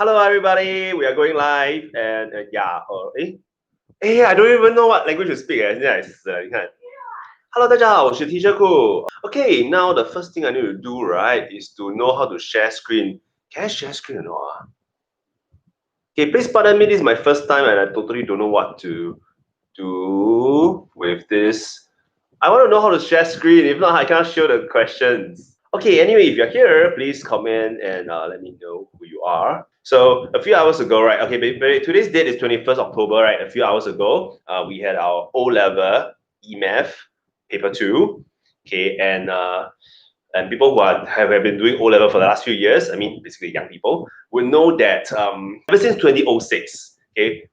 Hello everybody, we are going live and I don't even know what language to speak 现在你看 Hello 大家好，我是 Teacher Ku. Okay, now the first thing I need to do, right, is to know how to share screen. Can I share screen or not? Okay, please pardon me, this is my first time and I totally don't know what to do with this. I want to know how to share screen, if not I cannot show the questions. Okay, anyway, if you're here, please comment and let me know who you are. So a few hours ago, right? Okay, today's date is 21st October, right? A few hours ago, we had our O-level E Math Paper 2. Okay, and people who have been doing O-level for the last few years, I mean, basically young people, will know that ever since 2006, okay,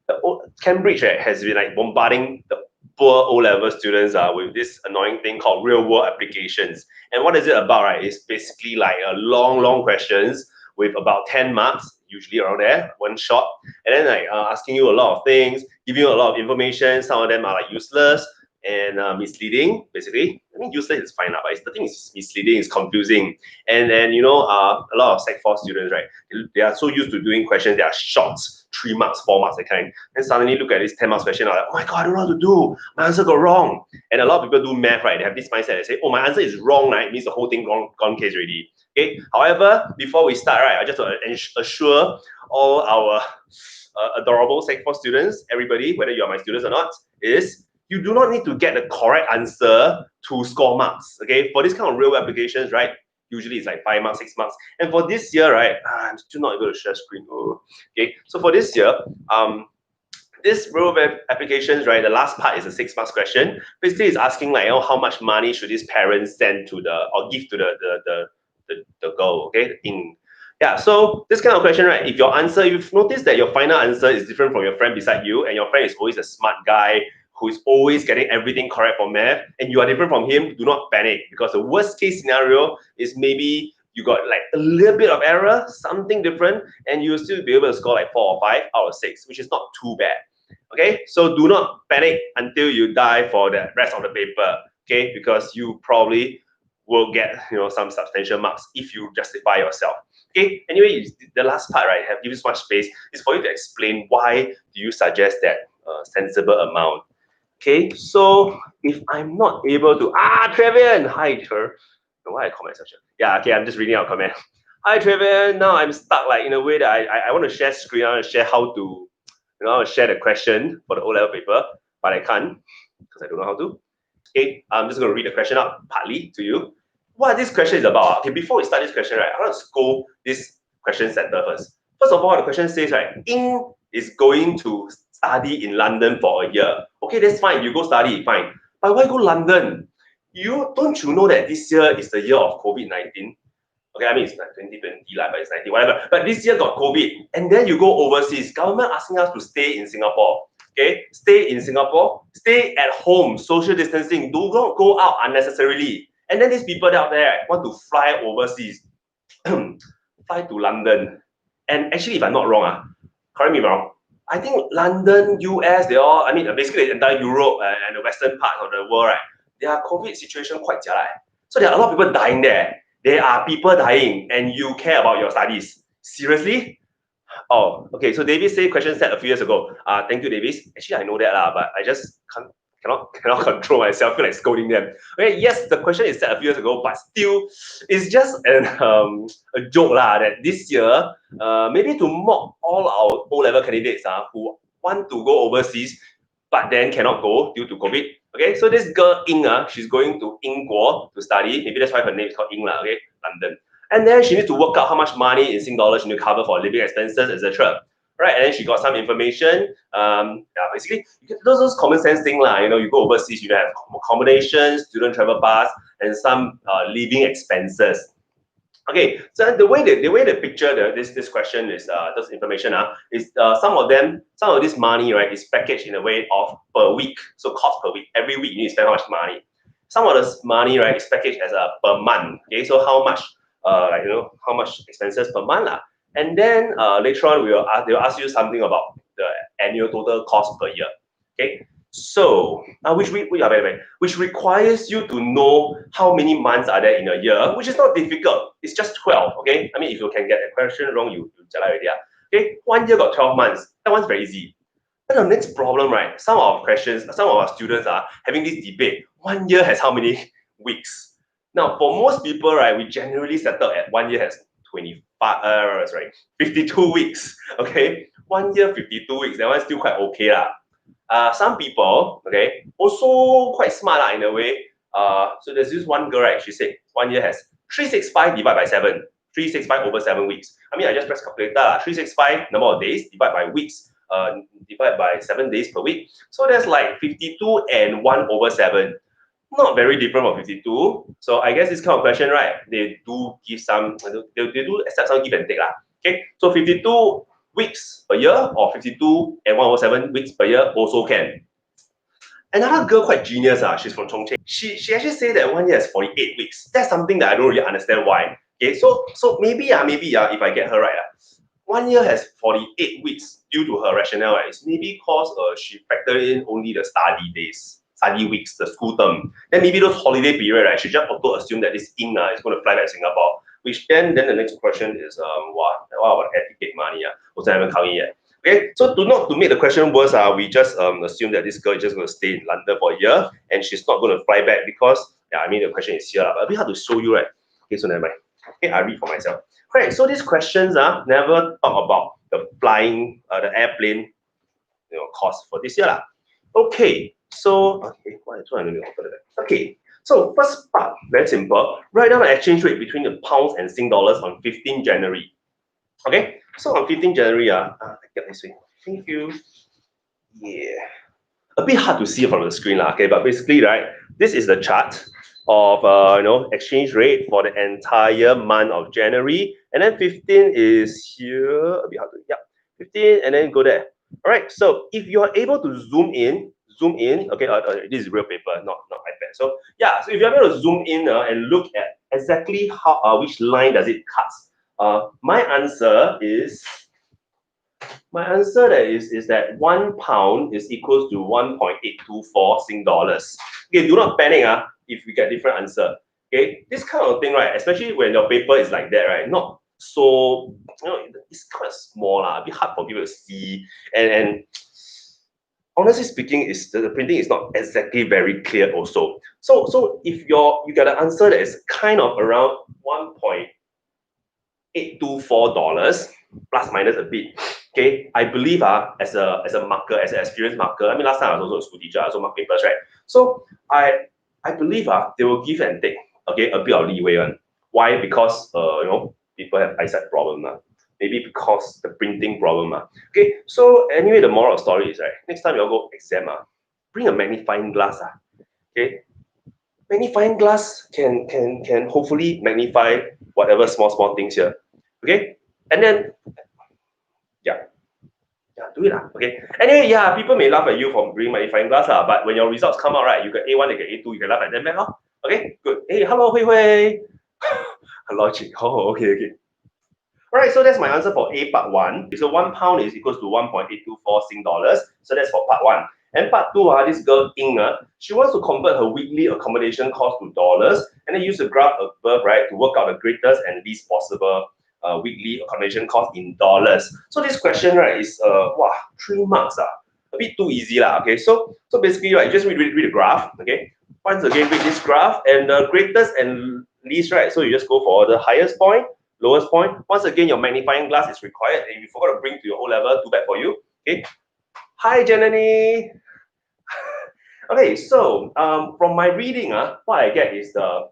Cambridge has been like bombarding the poor O-level students with this annoying thing called real-world applications. And what is it about, right? It's basically like a long questions with about 10 marks, usually around there, one shot, and then like asking you a lot of things, giving you a lot of information. Some of them are like useless and misleading, basically. I mean, useless is fine, but the thing is misleading, it's confusing. And you know, a lot of Sec 4 students, right, they are so used to doing questions that are short, 3 marks, 4 marks, that kind. And suddenly look at this 10 marks question, like, oh my God, I don't know how to do. My answer got wrong. And a lot of people do math, right? They have this mindset, they say, oh, my answer is wrong, right? It means the whole thing gone case already. Okay. However, before we start, right, I just want to assure all our adorable Sec 4 students, everybody, whether you are my students or not, is you do not need to get the correct answer to score marks. Okay, for this kind of real applications, right? Usually it's like 5 marks, 6 marks. And for this year, right, I'm still not able to share screen. Oh. Okay, so for this year, this real applications, right, the last part is a 6 marks question. Basically, it's asking like, how much money should these parents send to or give to the girl, okay, Ying. Yeah, so this kind of question, right, if you've noticed that your final answer is different from your friend beside you, and your friend is always a smart guy who is always getting everything correct for math, and you are different from him, do not panic, because the worst case scenario is maybe you got like a little bit of error, something different, and you'll still be able to score like 4 or 5 out of 6, which is not too bad. Okay, so do not panic until you die for the rest of the paper, okay, because you probably will get some substantial marks if you justify yourself. Okay, anyway, the last part, right, have given so much space, is for you to explain why do you suggest that sensible amount. Okay, so if I'm not able to, Trevian, hi, Trevor. Why I comment such a, yeah, okay, I'm just reading out comment. Hi, Trevian, now I'm stuck like in a way that I want to share screen, I want to share how to, share the question for the O-level paper, but I can't because I don't know how to. Okay, I'm just going to read the question out partly to you. What this question is about. Okay, before we start this question, right, I want to go this question center first. First of all, the question says, right, Ying is going to study in London for a year. Okay, that's fine. You go study, fine. But why go London? Don't you know that this year is the year of COVID-19? Okay, I mean it's like 2020, but it's 19, whatever. But this year got COVID, and then you go overseas. Government asking us to stay in Singapore. Okay, stay in Singapore, stay at home, social distancing. Do not go out unnecessarily. And then these people out there want to fly overseas, fly to London. And actually, if I'm not wrong, correct me if I'm wrong, I think London, US, they all, I mean, basically the entire Europe and the western part of the world, right, their COVID situation quite jialat. So there are a lot of people dying there. There are people dying, and you care about your studies. Seriously? Oh, okay. So David said question set a few years ago. Thank you, David. Actually, I know that, but I just cannot control myself. I feel like scolding them. Okay, yes, the question is set a few years ago, but still, it's just a joke that this year, maybe to mock all our O-level candidates who want to go overseas, but then cannot go due to COVID. Okay, so this girl Ying, she's going to Ingguo to study. Maybe that's why her name is called Ying, okay, London. And then she needs to work out how much money in Sing dollars she needs to cover for living expenses, etc. Right, and then she got some information. Basically, those common sense thing you go overseas, you have accommodation, student travel pass, and some living expenses. Okay, so the way the picture this question is this information is some of this money, right, is packaged in a way of per week, so cost per week. Every week you need to spend how much money. Some of this money, right, is packaged as a per month. Okay, so how much how much expenses per month and then later on they'll ask you something about the annual total cost per year. Okay. So, which requires you to know how many months are there in a year, which is not difficult. It's just 12, okay? I mean, if you can get the question wrong, you already. Okay, 1 year got 12 months. That one's very easy. Then the next problem, right? Some of our students are having this debate. 1 year has how many weeks? Now, for most people, right, we generally settle at 1 year has 52 weeks. Okay, 1 year 52 weeks. That one's still quite okay lah. Some people, okay, also quite smart lah in a way. So there's this one girl, right? She said 1 year has 365 divided by 7. 365 over 7 weeks. I mean, I just press calculator. 365 number of days divided by weeks. Divided by 7 days per week. So that's like 52 and 1 over 7. Not very different from 52. So I guess this kind of question, right? They do give some, they do accept some give and take lah. Okay, so 52 weeks per year or 52 and 1 over 7 weeks per year also can. Another girl quite genius, she's from Chongqing. She actually said that 1 year is 48 weeks. That's something that I don't really understand why. Okay, so maybe if I get her right, 1 year has 48 weeks due to her rationale, right? It's maybe because she factored in only the study weeks, the school term. Then maybe those holiday period, right? She just auto assume that this Ying is going to fly back to Singapore. Which then the next question is, what about air ticket money? Also haven't come in yet. Okay, so to make the question worse, we just assume that this girl is just going to stay in London for a year and she's not going to fly back because, I mean, the question is here, but a bit hard to show you, right? Okay, so never mind. Okay, I read for myself. Right, so these questions never talk about the flying, the airplane, cost for this year. Okay, so okay, so first part, very simple. Write down the exchange rate between the pounds and Sing dollars on 15 January. Okay, so on 15 January, I get this way. Thank you. Yeah, a bit hard to see from the screen, okay, but basically, right, this is the chart of exchange rate for the entire month of January, and then 15 is here. A bit hard to 15, and then go there. All right. So if you are able to zoom in. Okay, this is real paper, not iPad. So yeah, so if you're able to zoom in and look at exactly how which line does it cut. My answer is that 1 pound is equals to 1.824 Sing dollars. Okay, do not panic if you get different answer. Okay, this kind of thing, right? Especially when your paper is like that, right? Not so, it's quite small, a bit hard for people to see. And honestly speaking, the printing is not exactly very clear also. So if you get an answer that is kind of around $1.824 plus minus a bit. Okay, I believe as a marker, as an experienced marker. I mean, last time I was also a school teacher, so mark papers, right? So I believe they will give and take. Okay, a bit of leeway one. Why? Because people have eyesight problem. Maybe because the printing problem. Okay, so anyway, the moral of the story is, right, next time you all go exam, bring a magnifying glass. Okay, magnifying glass can hopefully magnify whatever small things here. Okay, and then do it. Okay. Anyway, people may laugh at you for bringing magnifying glass, but when your results come out, right, you get A1, you get A2, you can laugh at them back. Okay, good. Hey, hello, Hui Hui. Logic. Oh, okay. Alright, so that's my answer for A part 1. So 1 pound is equals to 1.824 Sing dollars. So that's for part 1. And part 2, this girl Ying, she wants to convert her weekly accommodation cost to dollars and then use the graph above, right, to work out the greatest and least possible weekly accommodation cost in dollars. So this question, right, is 3 marks. A bit too easy okay. So basically, right, just read the graph. Okay. Once again, read this graph and the greatest and least, right. So you just go for the highest point, lowest point. Once again, your magnifying glass is required, and if you forgot to bring to your O level, too bad for you. Okay. Hi, Janani. Okay, so from my reading, what I get is the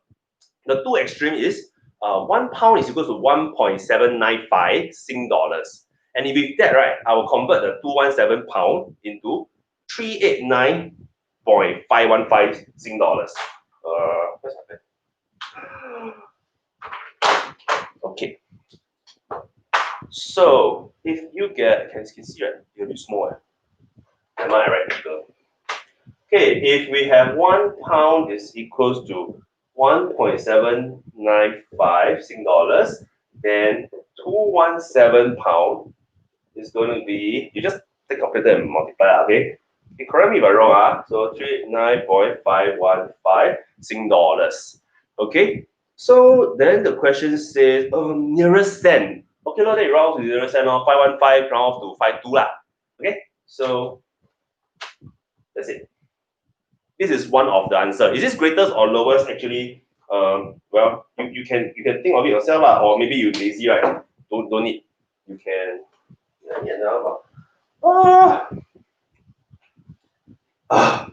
two extreme is 1 pound is equal to 1.795 Sing dollars. And if with that, right, I will convert the 217 pound into 389.515 Sing dollars. What's happened? Okay. So if you get, can you see, right? You'll be small. Am I right? Okay, if we have 1 pound is equals to 1.795 Sing dollars, then 217 pound is going to be, you just take calculator and multiply, okay? You correct me if I'm wrong, so 389.515 Sing dollars. Okay, so then the question says, nearest cent. Okay, then you round to 0 cent, 515 round off to 52 lah. Okay, so that's it. This is one of the answer. Is this greatest or lowest? Actually, well, you can think of it yourself lah, or maybe you lazy, right? Don't need. You can. Ah, ah.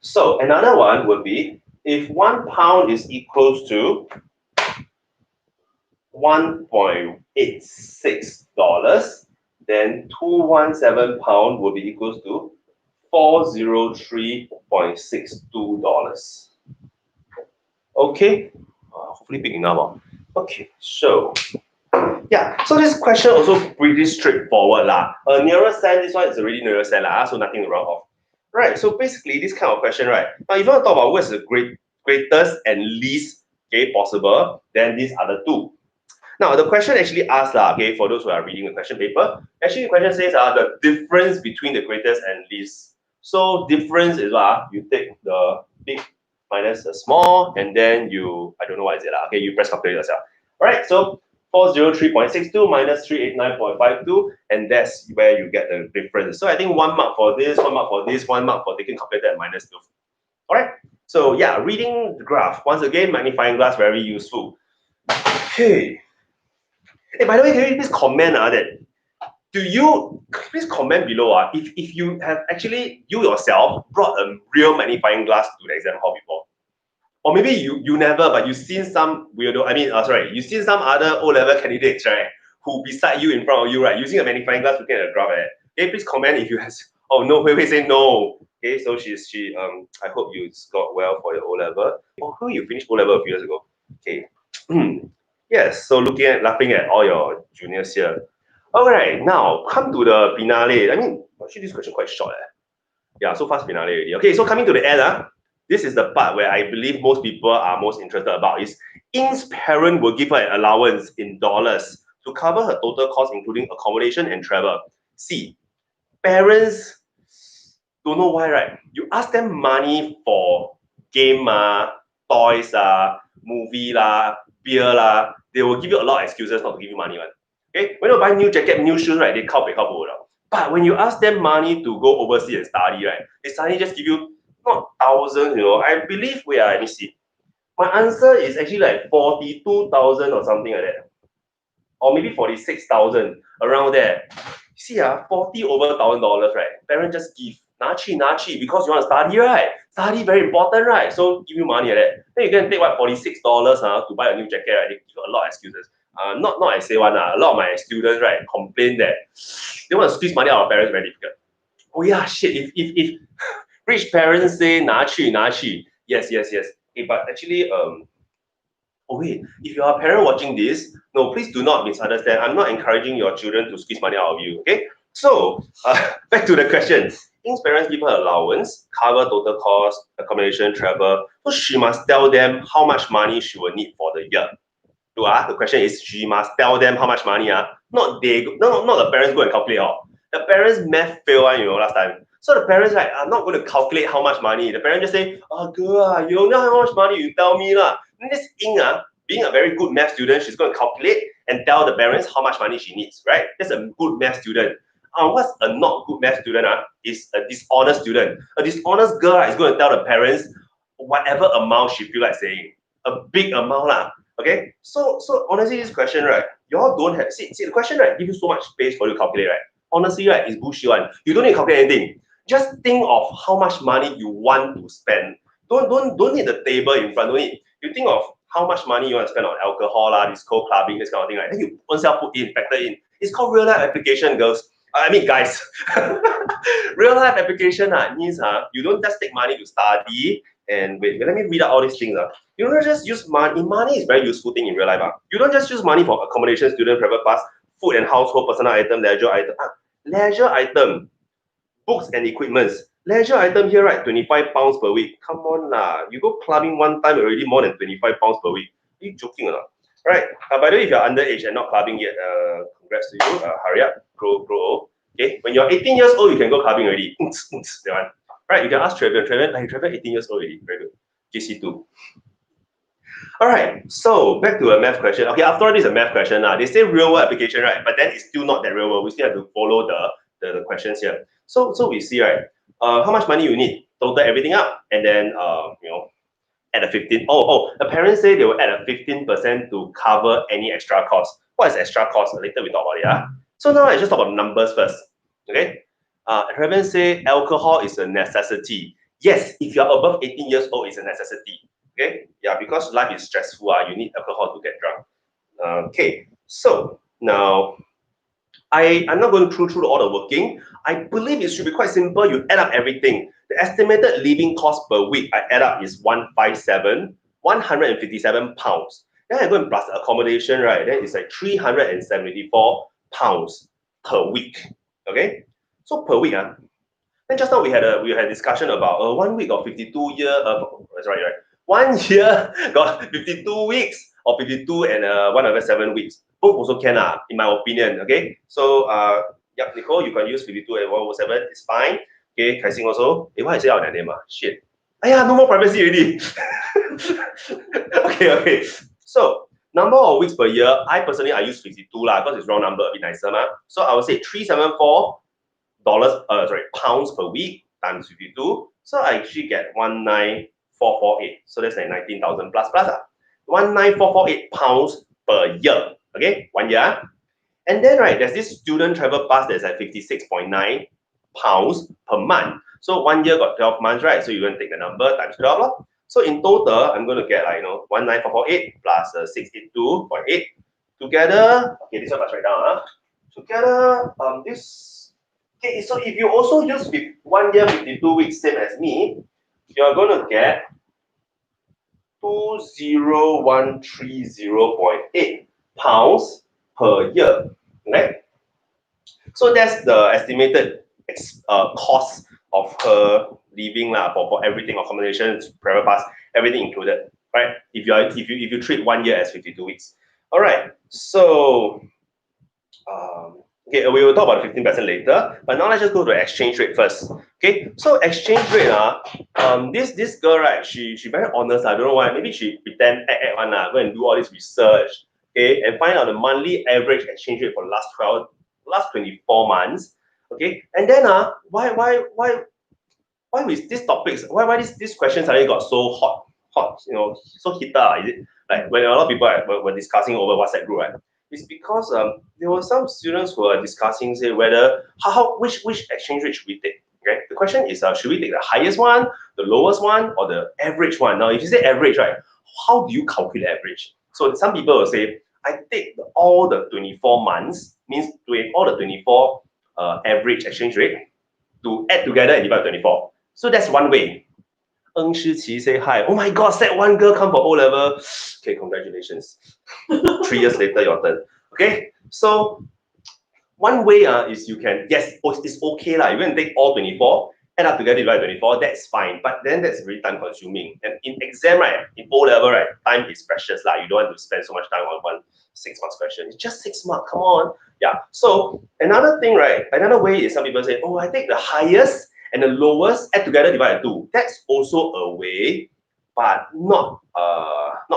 So another one would be if £1 is equals to $1.86, then £217 will be equals to $403.62. Okay, hopefully big enough. Okay, so yeah, so this question also pretty straightforward lah. Nearest cent, this one is already nearest cent lah, so nothing to round off. Right, so basically this kind of question, right? Now, if you want to talk about what's the greatest and least possible, then these are the two. Now, the question actually asks, okay, for those who are reading the question paper, actually the question says the difference between the greatest and least. So difference is you take the big minus the small, and then you, I don't know what is it, okay, you press calculate yourself. All right, so 403.62 minus 389.52, and that's where you get the difference. So I think 1 mark for this, 1 mark for this, 1 mark for taking calculator and minus 2. All right, so yeah, reading the graph. Once again, magnifying glass, very useful. Okay. Hey, by the way, can you please comment please comment below if you have actually, you yourself, brought a real magnifying glass to the exam hall before. Or maybe you never, but you've seen some weirdo, you've seen some other O-level candidates, right, who beside you, in front of you, right, using a magnifying glass looking at the graph. Okay, please comment if you have, oh no, wait, say no. Okay, so I hope you scored well for your O-level. Oh, who you finished O-level a few years ago? Okay. Yes, so laughing at all your juniors here. Alright, now come to the finale. Actually this question quite short. Yeah, so fast finale already. Okay, so coming to the end, this is the part where I believe most people are most interested about is Ying's parent will give her an allowance in dollars to cover her total cost, including accommodation and travel. See, parents don't know why, right? You ask them money for game, toys, movie, beer, they will give you a lot of excuses not to give you money. Okay, when you buy new jacket, new shoes, right? They count. But when you ask them money to go overseas and study, right? They suddenly just give you not thousands, I believe let me see. My answer is actually like 42,000 or something like that. Or maybe 46,000, around there. See, 40 over $1,000, right? Parents just give. 拿去 because you want to study, right? Study very important, right? So give you money like that. Then you can take $46 to buy a new jacket, right? They give you a lot of excuses. Not I say one, a lot of my students, right, complain that they want to squeeze money out of parents very difficult. Oh yeah, shit. If rich parents say 拿去, yes. Okay, but actually, oh wait, if you are a parent watching this, no, please do not misunderstand. I'm not encouraging your children to squeeze money out of you, okay? So, back to the question. Ying's parents give her allowance, cover total cost, accommodation, travel. So she must tell them how much money she will need for the year. The question is she must tell them how much money, not the parents go and calculate. The parents math fail last time. So the parents, right, are not going to calculate how much money. The parents just say, girl, you don't know how much money, you tell me lah. And this Ying, being a very good math student, she's going to calculate and tell the parents how much money she needs, right? That's a good math student. What's a not good math student? Is a dishonest student. A dishonest girl is going to tell the parents whatever amount she feel like saying. A big amount lah. Okay, so honestly, this question, right, y'all don't have, see the question, right, give you so much space for you to calculate, right? Honestly, right, it's bullshit one. You don't need to calculate anything. Just think of how much money you want to spend. Don't need the table in front. Don't need. You think of how much money you want to spend on alcohol, disco, clubbing, this kind of thing, right? Then you oneself put in, factor in. It's called real life application, girls. Guys. Real life application means you don't just take money to study. And wait, let me read out all these things. You don't just use money. Money is a very useful thing in real life. You don't just use money for accommodation, student, travel pass, food and household, personal item, leisure item. Leisure item, books and equipments. Leisure item here, right? £25 per week. Come on lah. You go clubbing one time already more than £25 per week. Are you joking or not? Right. By the way, if you're underage and not clubbing yet, congrats to you. Hurry up, grow old. Okay. When you're 18 years old, you can go clubbing already. That one. Right. You can ask Trevian. Trevian 18 years old already. Very good. JC2. All right, so back to a math question. Okay, after all, this is a math question. They say real world application, right? But then it's still not that real world. We still have to follow the questions here. So we see, right? How much money you need? Total everything up, and then add a 15. The parents say they will add a 15% to cover any extra cost. What is extra cost? Later we talk about it. So now I just talk about numbers first. Okay. Parents say alcohol is a necessity. Yes, if you are above 18 years old, it's a necessity. Okay. Yeah, because life is stressful. You need alcohol to get drunk. Okay. So now I'm not going through all the working. I believe it should be quite simple. You add up everything. The estimated living cost per week I add up is 157 pounds. Then I go and plus the accommodation, right? Then it's like 374 pounds per week. Okay, so per week. Then just now we had a discussion about 1 week of 52 year. Right. 1 year got 52 weeks or 52 and 107 weeks. Both also can in my opinion. Okay, so yep, Nicole, you can use 52 and 107. It's fine. Okay, Kai Xing also. Why I say out that name? Shit. No more privacy already. Okay. So number of weeks per year, I personally use 52 because it's round number, a bit nicer. So I would say 374 pounds per week times 52. So I actually get 19448. So that's like 19,000 plus. 19448 pounds per year. Okay, 1 year. And then there's this student travel pass that's at 56.9 pounds per month. So 1 year got 12 months, right? So you're going to take the number times 12. So in total, I'm going to get 19448 plus 682.8 together. Okay, this one must write down. Together, this. Okay, so if you also use 1 year 52 weeks, same as me, you're going to get 20130.8 pounds per year. Okay? So that's the estimated cost of her living for everything, accommodation, private bus, everything included, right? If you treat 1 year as 52 weeks. All right. So okay, we will talk about 15% later, but now let's just go to exchange rate first. Okay, so exchange rate, this girl, right, she very honest. I don't know why. Maybe she pretend act go and do all this research, okay, and find out the monthly average exchange rate for the last 24 months. Okay, and then why with these topics? Why this question suddenly got so hot? So heated. Is it like when a lot of people were discussing over WhatsApp group, right? It's because there were some students who were discussing, say, whether which exchange rate should we take. Okay, the question is, should we take the highest one, the lowest one, or the average one? Now, if you say average, right, how do you calculate average? So some people will say, I take all the 24 months, means all the 24 average exchange rate to add together and divide by 24. So that's one way. Eng Shiqi say hi. Oh my God, set one girl come for O level. Okay, congratulations. 3 years later, your turn. Okay, so one way is you can, yes, it's okay lah. You can take all 24, add up together, divide 24, that's fine. But then that's really time consuming. And in exam, right, in O level, right, time is precious lah. You don't want to spend so much time on one 6 months question. It's just 6 months, come on. Yeah, so another thing, right, another way is some people say, oh, I take the highest and the lowest, add together, divide by 2. That's also a way, but not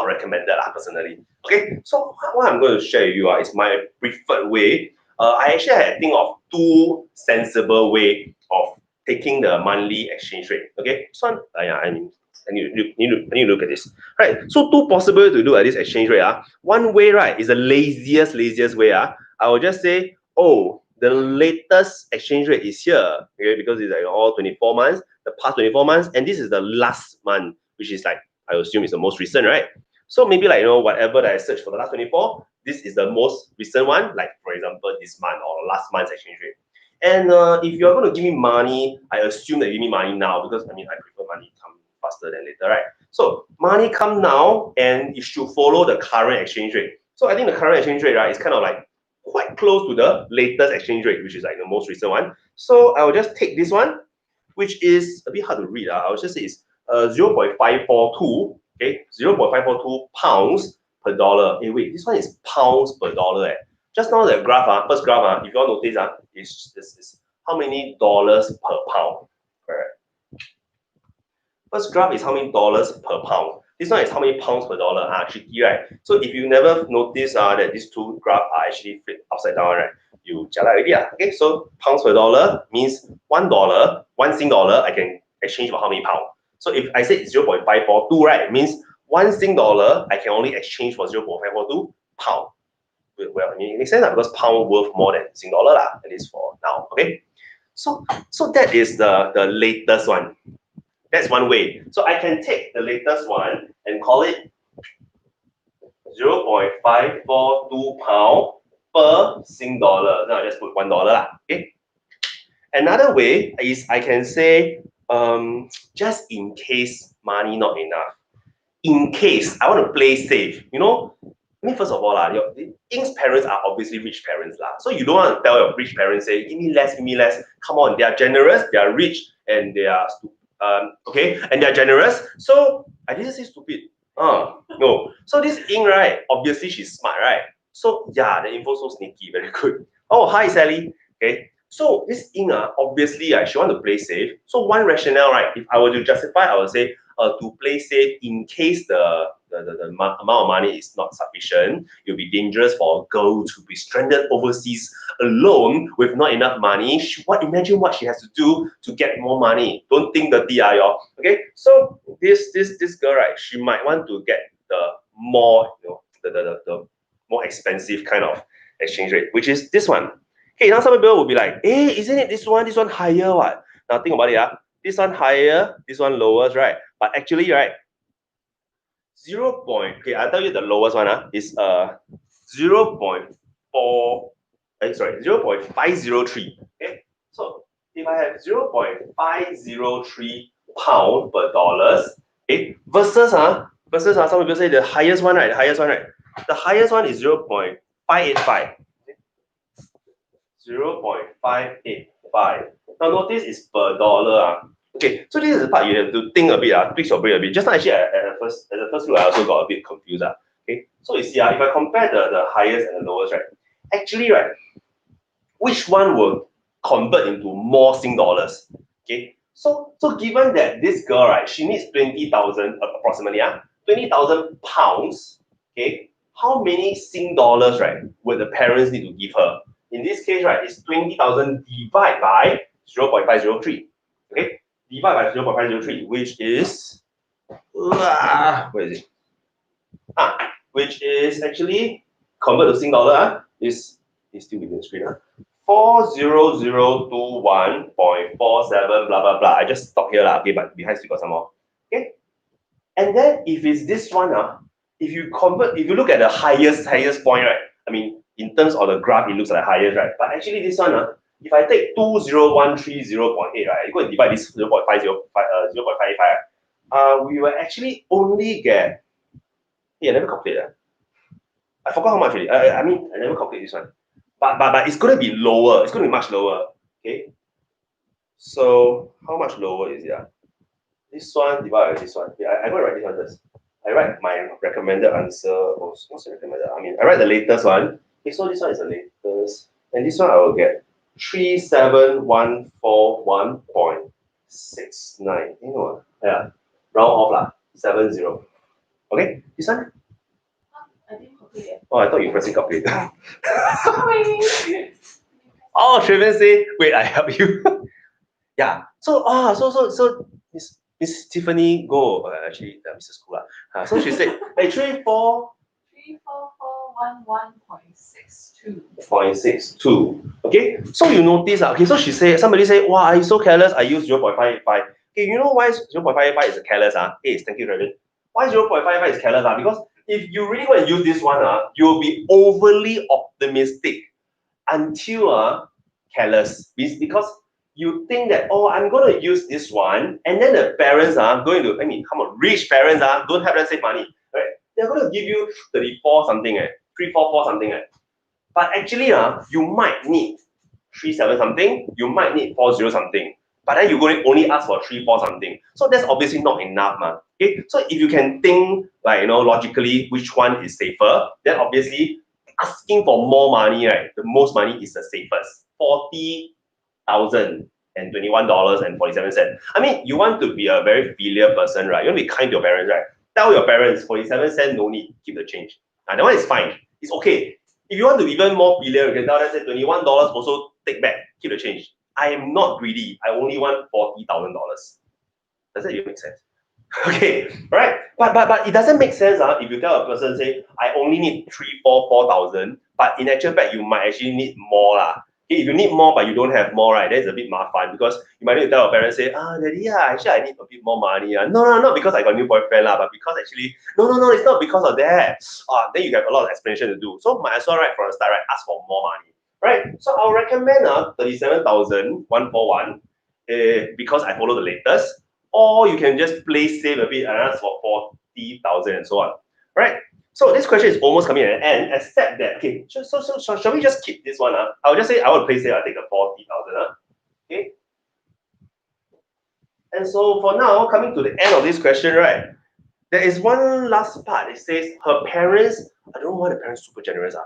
recommended personally. Okay, so what I'm going to share with you is my preferred way. I actually had to think of 2 sensible way of taking the monthly exchange rate. Okay, so I need to look at this. Right, so 2 possible to do at this exchange rate. One way, right, is the laziest way. I will just say, oh, the latest exchange rate is here, okay, because it's like all 24 months, the past 24 months, and this is the last month, which is like, I assume is the most recent, right? So maybe whatever that I searched for the last 24, this is the most recent one, like for example, this month or last month's exchange rate. And if you're going to give me money, I assume that you give me money now, because I prefer money come faster than later, right? So money come now, and it should follow the current exchange rate. So I think the current exchange rate, right, is kind of like quite close to the latest exchange rate, which is like the most recent one. So I will just take this one, which is a bit hard to read. I will just say it's 0.542, okay, 0.542 pounds per dollar. Hey, wait, this one is pounds per dollar. Just now the graph, first graph, if you all notice, is how many dollars per pound. Correct. First graph is how many dollars per pound. This one is how many pounds per dollar. Tricky, right? So if you never notice that these two graphs are actually flipped upside down, right? You jialat already. Okay, so pounds per dollar means $1, $1 I can exchange for how many pounds? So if I say 0.542, right, it means $1 I can only exchange for 0.542 pound. Well, it makes sense because pound worth more than $, at least for now. Okay, so that is the latest one. That's one way. So I can take the latest one and call it 0.542 pound per Sing dollar. Now I just put $1. Okay. Another way is I can say just in case money not enough. In case I want to play safe, I mean, first of all, Ying's parents are obviously rich parents. So you don't want to tell your rich parents, say, give me less, give me less. Come on, they are generous, they are rich, and they are okay, and they're generous. So I didn't say stupid. No. So this Ying, right? Obviously she's smart, right? So yeah, the info so sneaky, very good. Oh, hi Sally. Okay. So this Ying, obviously, she want to play safe. So one rationale, right? If I were to justify, I would say to play safe in case the amount of money is not sufficient. It'll be dangerous for a girl to be stranded overseas alone with not enough money. Imagine what she has to do to get more money. Don't think dirty, y'all. Okay, so this girl, right? She might want to get the more, the more expensive kind of exchange rate, which is this one. Okay, now some people will be like, hey, isn't it this one higher? What? Now think about it, this one higher, this one lowers, right? But actually, right, okay, I'll tell you the lowest one is 0.4, sorry, 0.503. Okay, so if I have 0.503 pound per dollars, okay, versus some people say the highest one, right? The highest one is 0.585. 0.585. Now notice it's per dollar. Okay, so this is the part you have to think a bit, twist your brain a bit. Just now actually at the first look, I also got a bit confused. Okay, so you see, if I compare the highest and the lowest, right? Actually, right, which one will convert into more Sing dollars? Okay, so given that this girl, right, she needs 20,000 approximately, 20,000 pounds. Okay, how many Sing dollars, right, would the parents need to give her? In this case, right, it's 20,000 divided by 0.503. Okay, divided by 0.503, which is where is it? Which is actually convert to Sing dollar. Is still within the screen. 40021.47 blah blah blah. I just stop here okay, but behind still got some more. Okay, and then if it's this one if you look at the highest point, right? I mean, in terms of the graph, it looks like the highest, right? But actually, this one if I take 20130.8, right, you go and divide this 0.585, we will actually only get. Yeah, I never calculated. I forgot how much really. I mean, I never calculated this one. But it's going to be lower. It's going to be much lower. Okay. So how much lower is it? This one divided by this one. Yeah, I'm going to write this one first. I write my recommended answer. What's the recommended? I mean, I write the latest one. Okay, so this one is the latest. And this one I will get 37141.69. Yeah. Round off 70. Okay, this one? I didn't calculate it. Oh, I thought you were pressing calculator. Sorry. Oh, Treven say, wait, I help you. Yeah. So Miss Tiffany go actually Mrs. Koo so she said hey 34411.62. 0.62. Okay. So you notice okay. So somebody say wow, are you so careless? I use 0.585. Okay. You know why 0.585 is careless? Hey, thank you, Treven. Why 0.585 is careless? Because if you really want to use this one you'll be overly optimistic until careless. Because you think that, oh, I'm going to use this one, and then the parents are going to, come on, rich parents don't have them save money, right? They're going to give you 34 something, 344 something, but actually, you might need 37 something, you might need 40 something, but then you're going to only ask for 34 something. So that's obviously not enough, okay? So if you can think, logically, which one is safer, then obviously asking for more money, right? The most money is the safest. $40,021.47. I mean, you want to be a very filial person, right? You want to be kind to your parents, right? tell your parents 47 cents, no need, keep the change. That one is fine. It's okay. If you want to be even more filial, you can tell them say $21 also take back, keep the change. I am not greedy. I only want $40,000. Does that even make sense? Okay, right? But it doesn't make sense if you tell a person say I only need 4,000, but in actual fact you might actually need more lah. Okay, if you need more but you don't have more, right, that's a bit mafan because you might need to tell your parents say, daddy, actually I need a bit more money. No, not because I got a new boyfriend lah, but because actually no, it's not because of that. Then you have a lot of explanation to do. So might as well right from the start, right, ask for more money. Right? So I'll recommend 37,141 because I follow the latest. Or you can just play safe a bit and ask for 40,000 and so on. Right? So this question is almost coming at an end, except that, okay, so shall we just keep this one? I'll just say I will play safe, I'll take the 40,000. Okay? And so for now, coming to the end of this question, right, there is one last part. It says her parents, I don't know why the parents super generous.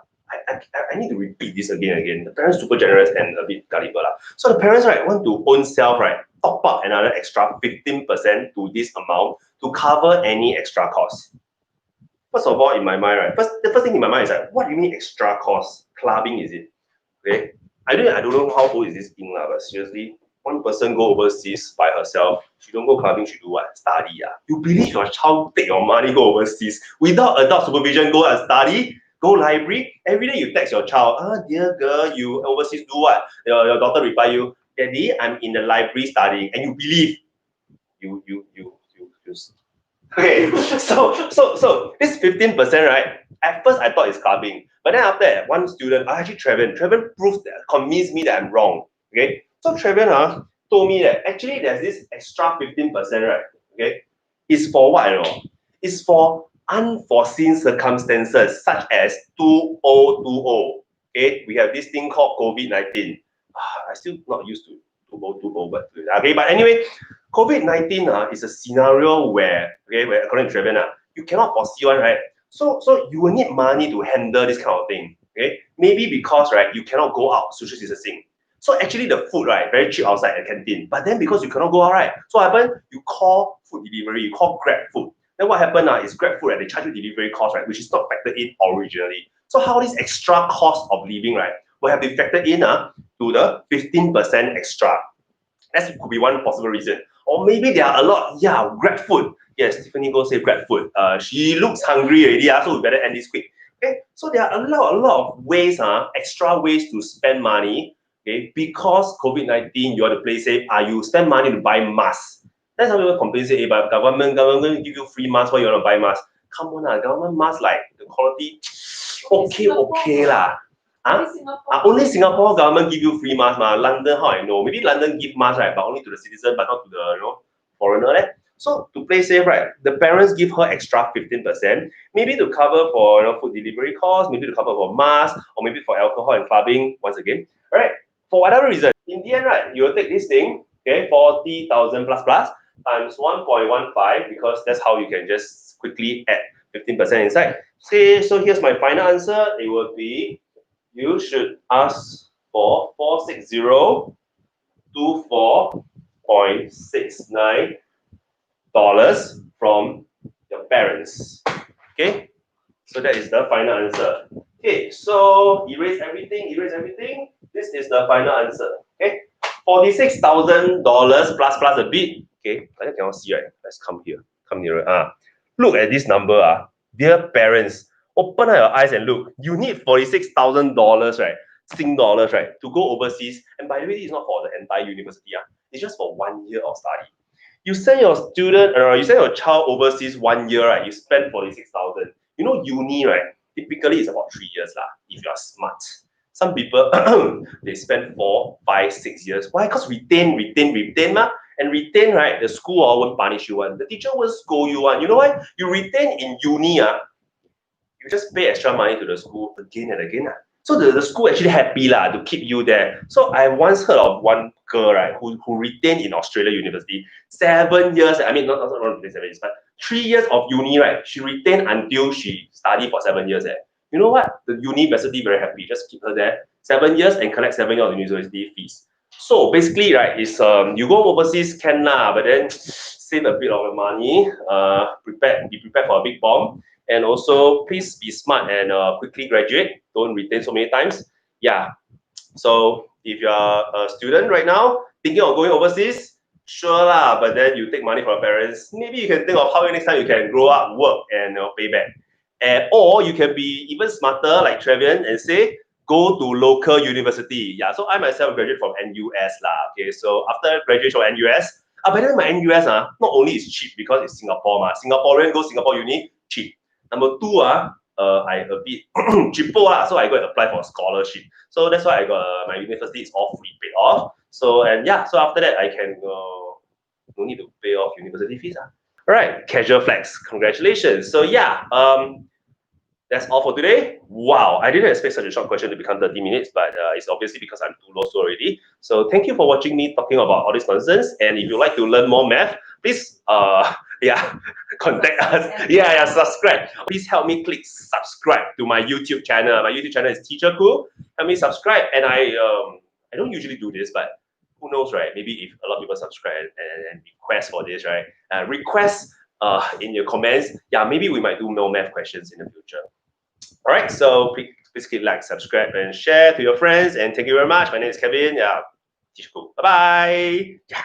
I need to repeat this again and again. The parents super generous and a bit gullible. So the parents, right, want to own self, right, top up another extra 15% to this amount to cover any extra costs. First of all, in my mind, right, the first thing in my mind is like, what do you mean extra cost? Clubbing, is it? Okay. I don't know how old is this thing, but seriously, one person go overseas by herself, she don't go clubbing, she do what? Study. You believe your child take your money, go overseas without adult supervision, go and study? Go library. Every day you text your child, dear girl, you overseas do what? Your daughter reply you, daddy, I'm in the library studying, and you believe you okay. So this 15%, right? At first I thought it's clubbing, but then after that, one student, actually Treven proved that, convinced me that I'm wrong. Okay, so Treven told me that actually there's this extra 15%, right? Okay, it's for what? You know, it's for unforeseen circumstances such as 2020. Okay, we have this thing called COVID-19. I still not used to 2020, but okay. But anyway, COVID-19 is a scenario where, okay, where according to Treven, you cannot foresee one, right? So you will need money to handle this kind of thing. Okay, maybe because right you cannot go out, social distancing. So actually the food, right, very cheap outside the canteen. But then because you cannot go out, right, so what happened? You call food delivery, you call Grab food. Then what happened is Grab food, right, they charge you delivery cost, right, which is not factored in originally. So how this extra cost of living, right, will have been factored in to the 15% extra. That could be one possible reason. Or maybe there are a lot, Grab food. Yes, Tiffany go say Grab food. She looks hungry already, so we better end this quick. Okay, so there are a lot of ways, extra ways to spend money. Okay, because COVID-19, you want to play safe. You spend money to buy masks. That's how people complain say, but government give you free masks, why you want to buy masks? Come on, government masks like the quality, okay lah. Only Singapore government give you free mask. London, how I know? Maybe London give mask, right, but only to the citizen, but not to the foreigner. So to play safe, right, the parents give her extra 15%, maybe to cover for food delivery costs, maybe to cover for masks, or maybe for alcohol and clubbing. Once again, all right. For whatever reason, in the end, right, you will take this thing, okay, 40,000 plus times 1.15 because that's how you can just quickly add 15% inside. Okay, so here's my final answer. It will be, you should ask for 46024.69 dollars from your parents. Okay, so that is the final answer. Okay, so erase everything. This is the final answer. Okay, $46,000 plus a bit. Okay, I cannot see, right? Let's come here. Come nearer. Look at this number. Dear parents, open up your eyes and look. You need $46,000, right? Sing dollars, right, to go overseas. And by the way, this is not for the entire university. It's just for 1 year of study. You send your student or you send your child overseas 1 year, right? You spend 46,000. You know, uni, right? Typically it's about 3 years if you are smart. Some people they spend 4, 5, 6 years. Why? Because retain, and retain, right? The school won't punish you one. The teacher will scold you one. You know why? You retain in uni, you just pay extra money to the school again and again. So the school actually happy to keep you there. So I once heard of one girl, right, who retained in Australia University 7 years. I mean, not 7 years, but 3 years of uni, right? She retained until she studied for 7 years. You know what? The university very happy. Just keep her there 7 years and collect 7 years of university fees. So basically, right, is you go overseas can but then save a bit of money, be prepared for a big bomb, and also please be smart and quickly graduate. Don't retain so many times. Yeah. So if you are a student right now thinking of going overseas, sure lah. But then you take money from your parents. Maybe you can think of how next time you can grow up, work, and pay back. And or you can be even smarter like Trevian and say go to local university. Yeah. So I myself graduated from NUS lah. Okay. So after graduation from NUS, by the way, my NUS not only is cheap because it's Singapore Singaporean go Singapore uni cheap. Number two I a bit cheaper so I go and apply for a scholarship. So that's why I got my university is all free paid off. So and yeah, so after that I can no need to pay off university fees. All right, casual flex. Congratulations. So yeah, that's all for today. Wow, I didn't expect such a short question to become 30 minutes, but it's obviously because I'm too low already. So thank you for watching me talking about all this nonsense. And if you'd like to learn more math, please contact us. Yeah, subscribe. Please help me click subscribe to my YouTube channel. My YouTube channel is Teacher Cool. Help me subscribe. And I don't usually do this, but who knows, right? Maybe if a lot of people subscribe and request for this, right? Request in your comments. Yeah, maybe we might do more math questions in the future. All right, so please click like, subscribe, and share to your friends. And thank you very much. My name is Kevin. Yeah, Teacher Cool. Bye bye. Yeah.